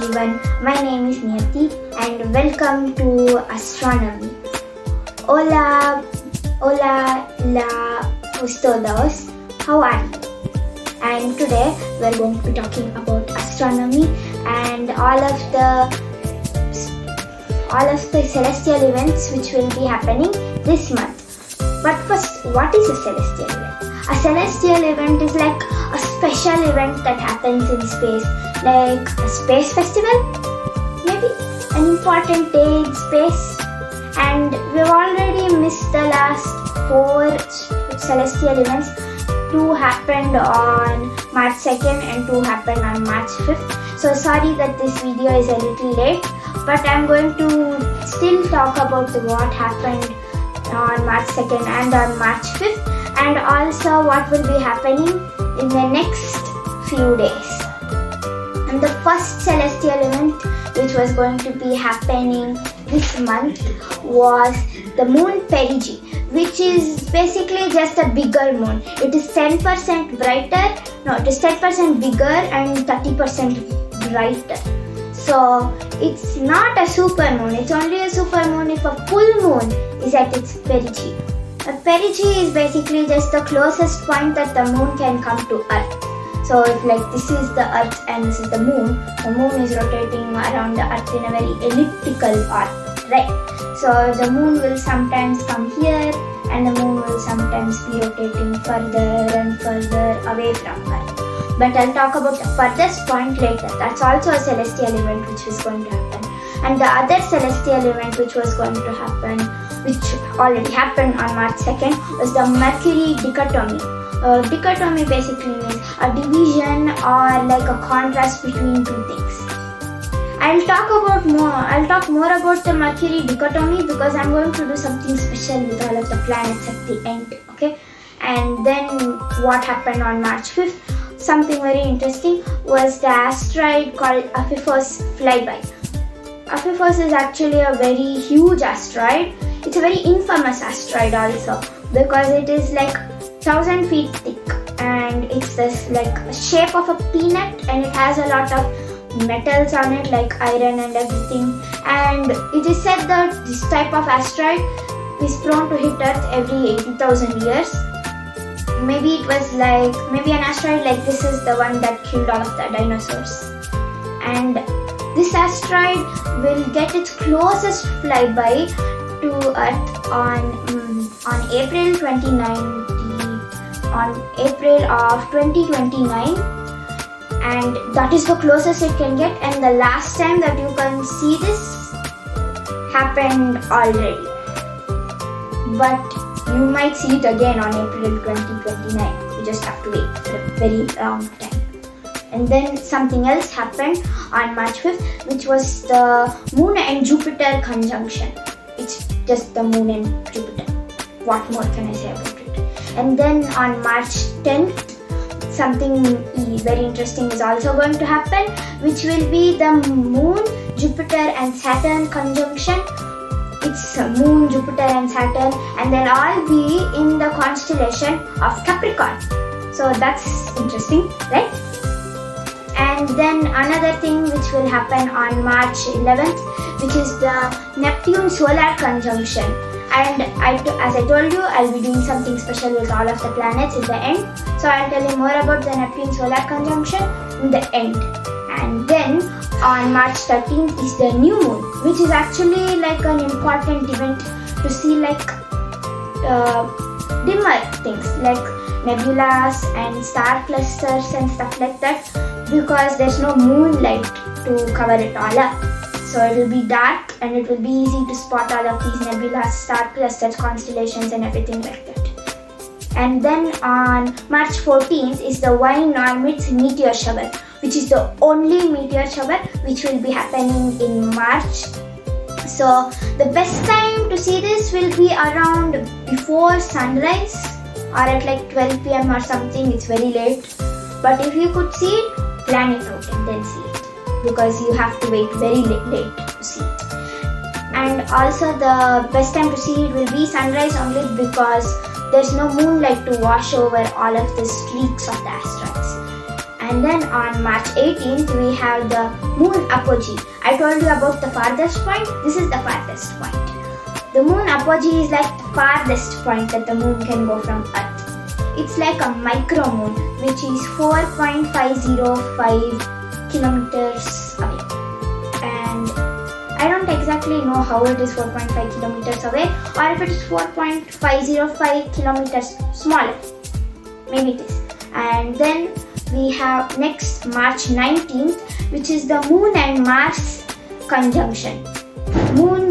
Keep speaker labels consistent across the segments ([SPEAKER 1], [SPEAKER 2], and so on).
[SPEAKER 1] everyone, my name is Niyati and welcome to Astronomy. Hola, todos, how are you? And today we are going to be talking about astronomy and all of the celestial events which will be happening this month. But first, what is a celestial event? A celestial event is like a special event that happens in space, like a space festival, maybe an important day in space. And we've already missed the last 4 celestial events. 2 happened on March 2nd and 2 happened on March 5th. So sorry that this video is a little late, but I'm going to still talk about what happened on March 2nd and on March 5th, and also what will be happening in the next few days. And the first celestial event which was going to be happening this month was the moon perigee, which is basically just a bigger moon. It is 10% bigger and 30% brighter. So it's not a super moon. It's only a super moon if a full moon is at its perigee. A perigee is basically just the closest point that the moon can come to Earth. So if this is the Earth and this is the moon is rotating around the Earth in a very elliptical orbit, right? So the moon will sometimes come here and the moon will sometimes be rotating further and further away from Earth. But I'll talk about the furthest point later. That's also a celestial event which is going to happen. And the other celestial event which was going to happen, which already happened on March 2nd, was the Mercury dichotomy. Dichotomy basically means a division or like a contrast between 2 things. I'll talk more about the Mercury dichotomy because I'm going to do something special with all of the planets at the end, okay? And then what happened on March 5th, something very interesting, was the asteroid called Ep-1 flyby. Ep-1 is actually a very huge asteroid. It's a very infamous asteroid also because it is like 1,000 feet thick and it's this like shape of a peanut and it has a lot of metals on it like iron and everything. And it is said that this type of asteroid is prone to hit Earth every 80,000 years. Maybe an asteroid like this is the one that killed all of the dinosaurs. And this asteroid will get its closest flyby to Earth on April of 2029, and that is the closest it can get. And the last time that you can see this happened already, but you might see it again on April 2029. You just have to wait for a very long time. And then something else happened on March 5th, which was the Moon and Jupiter conjunction. It's just the Moon and Jupiter. What more can I say about it? And then on March 10th, something very interesting is also going to happen, which will be the Moon, Jupiter and Saturn conjunction. It's Moon, Jupiter and Saturn, and they'll all be in the constellation of Capricorn. So that's interesting, right? And then another thing which will happen on March 11th, which is the Neptune solar conjunction. And as I told you, I'll be doing something special with all of the planets in the end. So I'll tell you more about the Neptune solar conjunction in the end. And then on March 13th is the new moon, which is actually like an important event to see dimmer things like nebulas and star clusters and stuff like that, because there's no moonlight to cover it all up. So it will be dark and it will be easy to spot all of these nebulas, star clusters, constellations and everything like that. And then on March 14th is the Y-Normitz meteor shower, which is the only meteor shower which will be happening in March. So the best time to see this will be around before sunrise or at like 12 p.m. or something. It's very late. But if you could see it, plan it out and then see it, because you have to wait very late to see it. And also the best time to see it will be sunrise only because there's no moonlight to wash over all of the streaks of the asteroids. And then on March 18th, we have the moon apogee. I told you about the farthest point. This is the farthest point. The moon apogee is like the farthest point that the moon can go from Earth. It's like a micro moon, which is 4.505 kilometers away. And I don't exactly know how it is 4.5 kilometers away, or if it is 4.505 kilometers smaller. Maybe it is. And then we have next March 19th, which is the moon and Mars conjunction.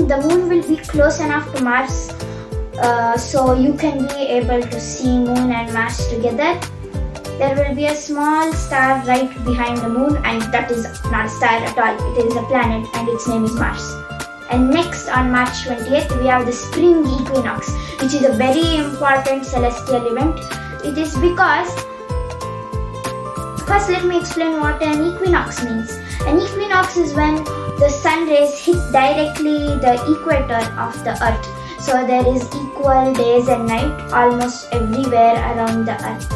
[SPEAKER 1] The moon will be close enough to Mars, so you can be able to see moon and Mars together. There will be a small star right behind the moon, and that is not a star at all. It is a planet, and its name is Mars. And next on March 20th, we have the spring equinox, which is a very important celestial event. It is because, first let me explain what an equinox means. An equinox is when the sun rays hit directly the equator of the earth. So there is equal days and night almost everywhere around the earth.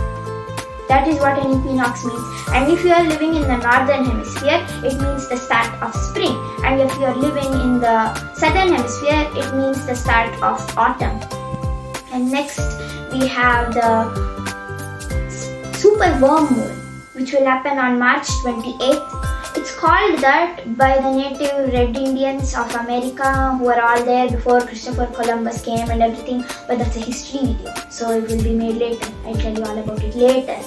[SPEAKER 1] That is what an equinox means. And if you are living in the northern hemisphere, it means the start of spring. And if you are living in the southern hemisphere, it means the start of autumn. And next we have the super warm moon, which will happen on March 28th. It's called that by the native Red Indians of America, who were all there before Christopher Columbus came and everything, but that's a history video, so it will be made later. I'll tell you all about it later.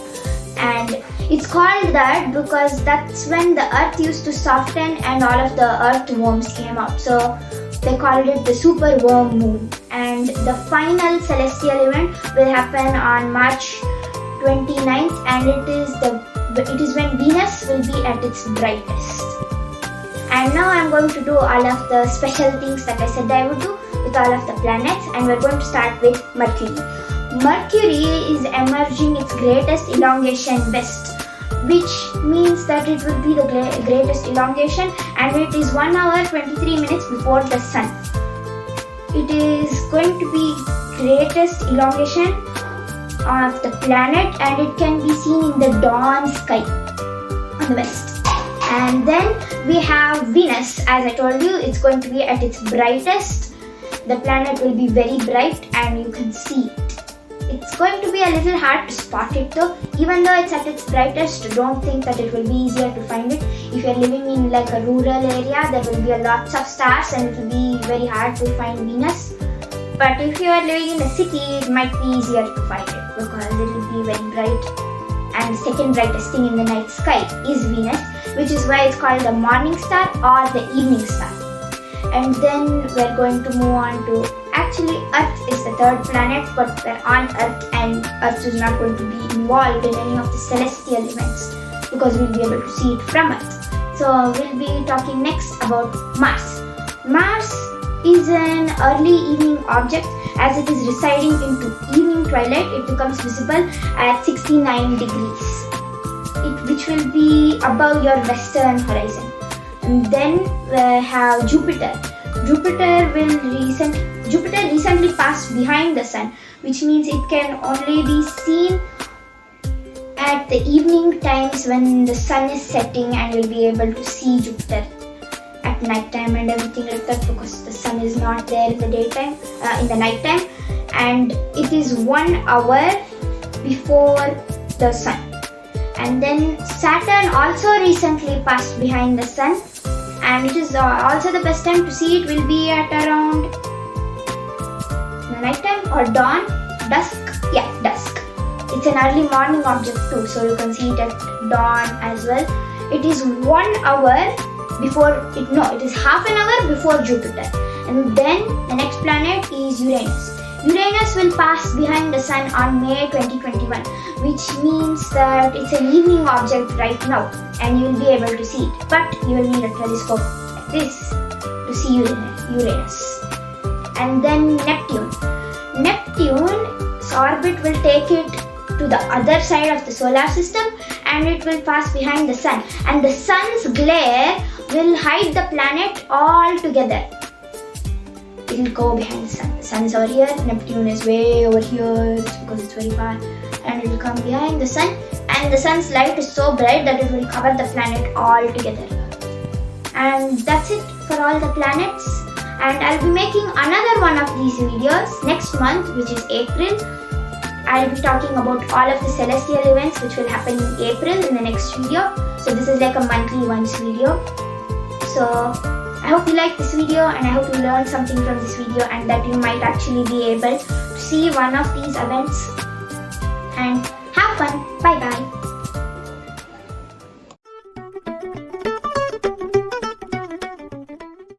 [SPEAKER 1] And it's called that because that's when the earth used to soften and all of the earthworms came out. So they called it the super warm moon. And the final celestial event will happen on March 29th, and it is when Venus will be at its brightest. And now I'm going to do all of the special things that I said I would do with all of the planets, and we're going to start with Mercury. Mercury is emerging its greatest elongation west, which means that it will be the greatest elongation, and it is 1 hour 23 minutes before the sun. It is going to be greatest elongation of the planet, and it can be seen in the dawn sky on the west. And then we have Venus. As I told you, it's going to be at its brightest. The planet will be very bright and you can see it. It's going to be a little hard to spot it though. Even though it's at its brightest, don't think that it will be easier to find it. If you're living in like a rural area, there will be lots of stars and it will be very hard to find Venus. But if you are living in the city, it might be easier to find it because it will be very bright. And the second brightest thing in the night sky is Venus, which is why it's called the morning star or the evening star. And then we're going to move on to, actually Earth is the third planet, but we're on Earth and Earth is not going to be involved in any of the celestial events because we'll be able to see it from Earth. So we'll be talking next about Mars. Mars is an early evening object. As it is residing into evening twilight, it becomes visible at 69 degrees, which will be above your western horizon. And then we have Jupiter. Jupiter recently passed behind the sun, which means it can only be seen at the evening times when the sun is setting, and you'll be able to see Jupiter at night time and everything like that because the sun is not there in the daytime, in the night time, and it is 1 hour before the sun. And then Saturn also recently passed behind the sun, and it is also the best time to see it will be at around the night time or dawn, dusk. Yeah, dusk. It's an early morning object too, so you can see it at dawn as well. It is 1 hour before it. No, it is half an hour before Jupiter. And then the next planet is Uranus. Uranus will pass behind the sun on May 2021, which means that it's an evening object right now and you will be able to see it. But you will need a telescope like this to see Uranus. And then Neptune. Neptune's orbit will take it to the other side of the solar system and it will pass behind the sun. And the sun's glare will hide the planet altogether. It will go behind the sun. The sun is over here, Neptune is way over here because it's very far, and it will come behind the sun and the sun's light is so bright that it will cover the planet all together. And that's it for all the planets. And I'll be making another one of these videos next month, which is April. I'll be talking about all of the celestial events which will happen in April in the next video. So this is like a monthly once video. So I hope you like this video, and I hope you learned something from this video, and that you might actually be able to see one of these events. And have fun. Bye bye.